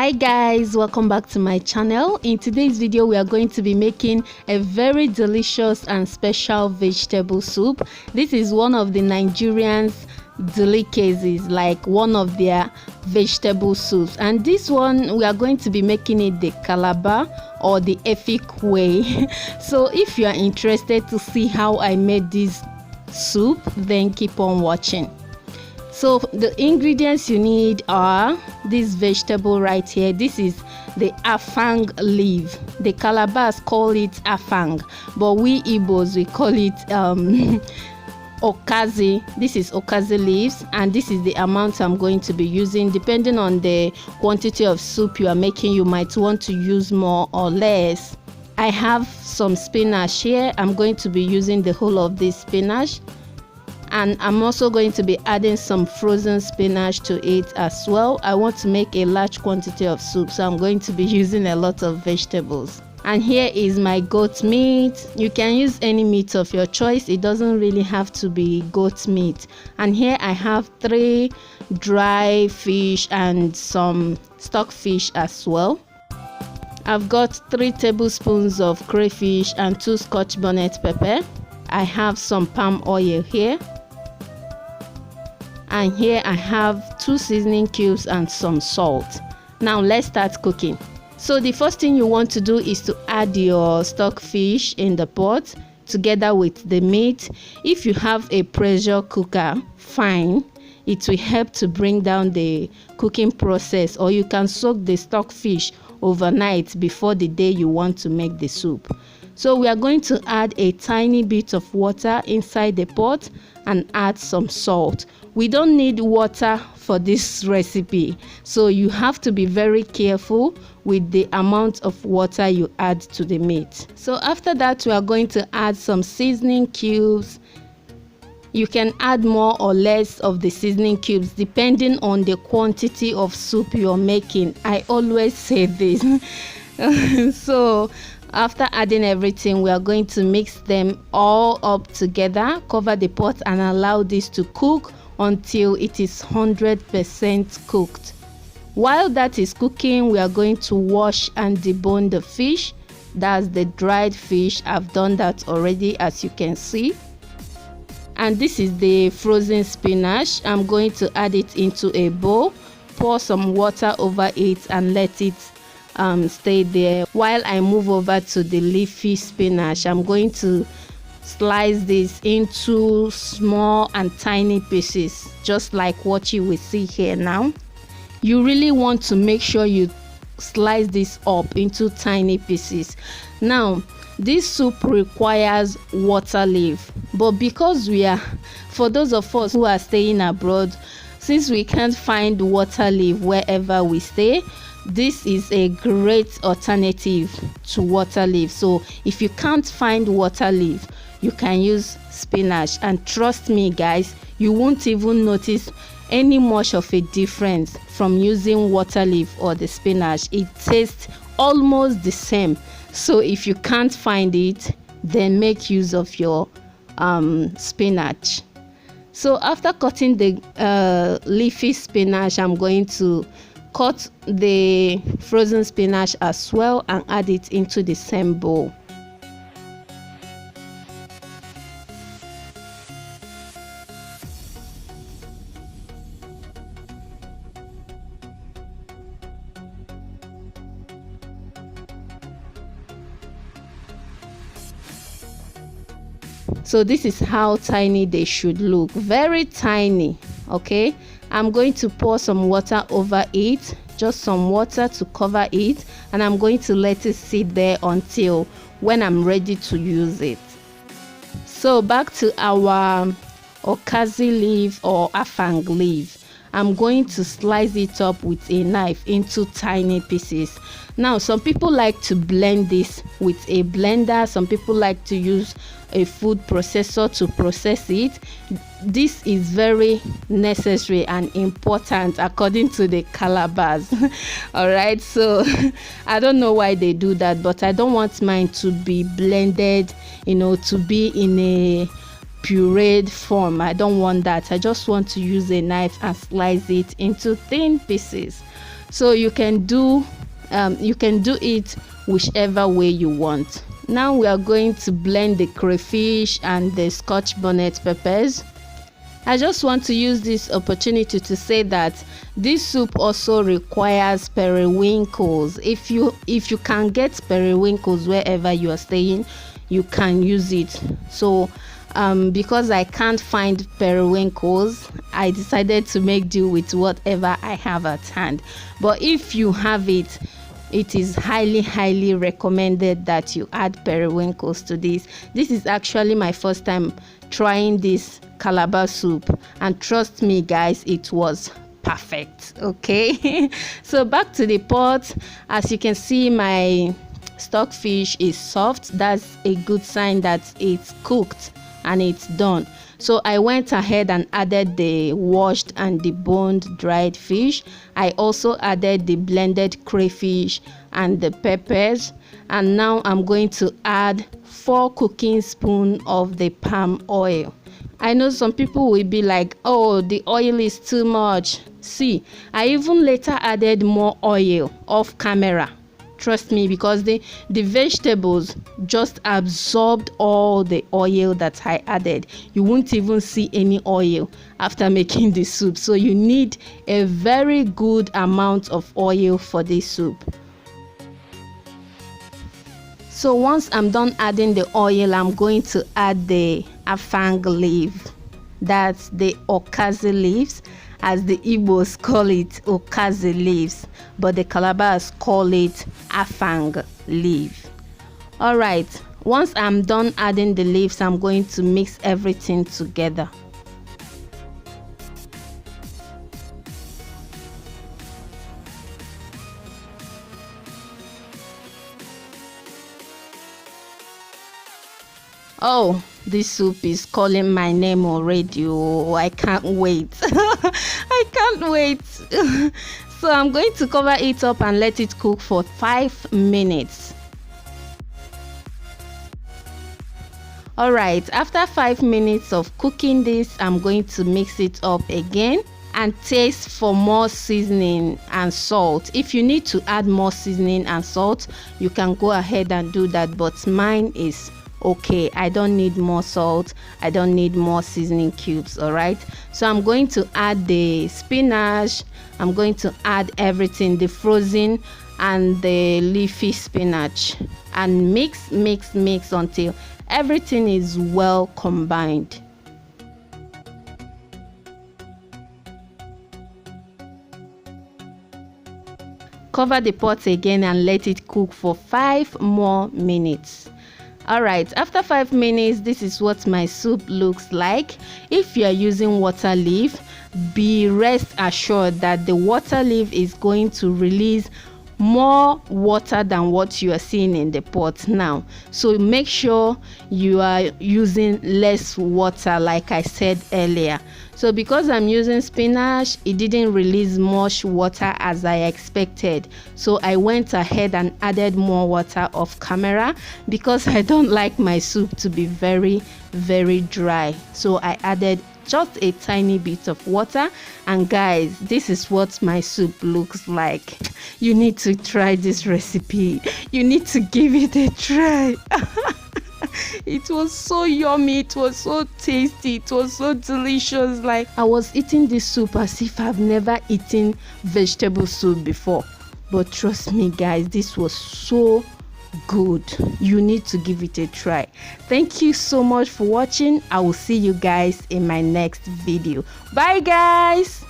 Hi guys, welcome back to my channel. In today's video we are going to be making a very delicious and special vegetable soup. This is one of the Nigerians' delicacies, like one of their vegetable soups, and this one we are going to be making it the Calabar or the Efik way. So if you are interested to see how I made this soup, then keep on watching. So the ingredients you need are this vegetable right here. This is the afang leaf. The Calabars call it afang, but we Igbos we call it Ukazi. This is Ukazi leaves, and this is the amount I'm going to be using. Depending on the quantity of soup you are making, you might want to use more or less. I have some spinach here. I'm going to be using the whole of this spinach. And I'm also going to be adding some frozen spinach to it as well. I want to make a large quantity of soup, so I'm going to be using a lot of vegetables. And here is my goat meat. You can use any meat of your choice. It doesn't really have to be goat meat. And here I have 3 dry fish and some stock fish as well. I've got 3 tablespoons of crayfish and 2 Scotch bonnet pepper. I have some palm oil here. And here I have 2 seasoning cubes and some salt. Now let's start cooking. So the first thing you want to do is to add your stock fish in the pot together with the meat. If you have a pressure cooker, fine. It will help to bring down the cooking process, or you can soak the stock fish overnight before the day you want to make the soup. So we are going to add a tiny bit of water inside the pot and add some salt. We don't need water for this recipe, so you have to be very careful with the amount of water you add to the meat. So after that, we are going to add some seasoning cubes. You can add more or less of the seasoning cubes depending on the quantity of soup you're making. I always say this. So after adding everything, we are going to mix them all up together, cover the pot and allow this to cook until it is 100% cooked. While that is cooking, we are going to wash and debone the fish. That's the dried fish. I've done that already, as you can see. And this is the frozen spinach. I'm going to add it into a bowl, pour some water over it and let it stay there while I move over to the leafy spinach. I'm going to slice this into small and tiny pieces, just like what you will see here now. You really want to make sure you slice this up into tiny pieces. Now this soup requires water leaf, but because for those of us who are staying abroad, since we can't find water leaf wherever we stay, this is a great alternative to water leaf. So if you can't find water leaf, you can use spinach, and trust me guys, you won't even notice any much of a difference from using water leaf or the spinach. It tastes almost the same. So if you can't find it, then make use of your spinach. So after cutting the leafy spinach, I'm going to cut the frozen spinach as well and add it into the same bowl. So this is how tiny they should look, very tiny. Okay, I'm going to pour some water over it, just some water to cover it, and I'm going to let it sit there until when I'm ready to use it. So back to our Ukazi leaf or afang leaf. I'm going to slice it up with a knife into tiny pieces. Now some people like to blend this with a blender. Some people like to use a food processor to process it. This is very necessary and important according to the Calabars. All right, so I don't know why they do that, but I don't want mine to be blended, to be in a pureed form. I don't want that. I just want to use a knife and slice it into thin pieces. So you can do it whichever way you want. Now we are going to blend the crayfish and the scotch bonnet peppers. I just want to use this opportunity to say that this soup also requires periwinkles. If you can get periwinkles wherever you are staying, you can use it. So because I can't find periwinkles, I decided to make do with whatever I have at hand. But if you have it, it is highly recommended that you add periwinkles to this. This is actually my first time trying this Calabar soup, and trust me guys, it was perfect. Okay. So back to the pot. As you can see, my stockfish is soft. That's a good sign that it's cooked and it's done. So I went ahead and added the washed and deboned dried fish. I also added the blended crayfish and the peppers, and now I'm going to add 4 cooking spoons of the palm oil. I know some people will be like, oh, the oil is too much. See, I even later added more oil off camera. Trust me, because the vegetables just absorbed all the oil that I added. You won't even see any oil after making the soup. So you need a very good amount of oil for this soup. So once I'm done adding the oil, I'm going to add the afang leaf. That's the Ukazi leaves, as the Igbos call it Ukazi leaves, but the Calabars call it afang leaf. All right, once I'm done adding the leaves, I'm going to mix everything together. Oh, this soup is calling my name already. Oh, I can't wait. I can't wait. So I'm going to cover it up and let it cook for 5 minutes. All right, after 5 minutes of cooking this, I'm going to mix it up again and taste for more seasoning and salt. If you need to add more seasoning and salt, you can go ahead and do that, but mine is okay. I don't need more salt, I don't need more seasoning cubes. All right, so I'm going to add the spinach, I'm going to add everything, the frozen and the leafy spinach, and mix until everything is well combined. Cover the pot again and let it cook for 5 more minutes. All right, after 5 minutes, this is what my soup looks like. If you are using water leaf, be rest assured that the water leaf is going to release more water than what you are seeing in the pot now. So make sure you are using less water, like I said earlier. So because I'm using spinach, it didn't release much water as I expected. So I went ahead and added more water off camera because I don't like my soup to be very dry. So I added just a tiny bit of water, and guys, this is what my soup looks like. You need to try this recipe, you need to give it a try. It was so yummy, it was so tasty, it was so delicious. Like, I was eating this soup as if I've never eaten vegetable soup before. But trust me guys, this was so good. You need to give it a try. Thank you so much for watching. I will see you guys in my next video. Bye guys.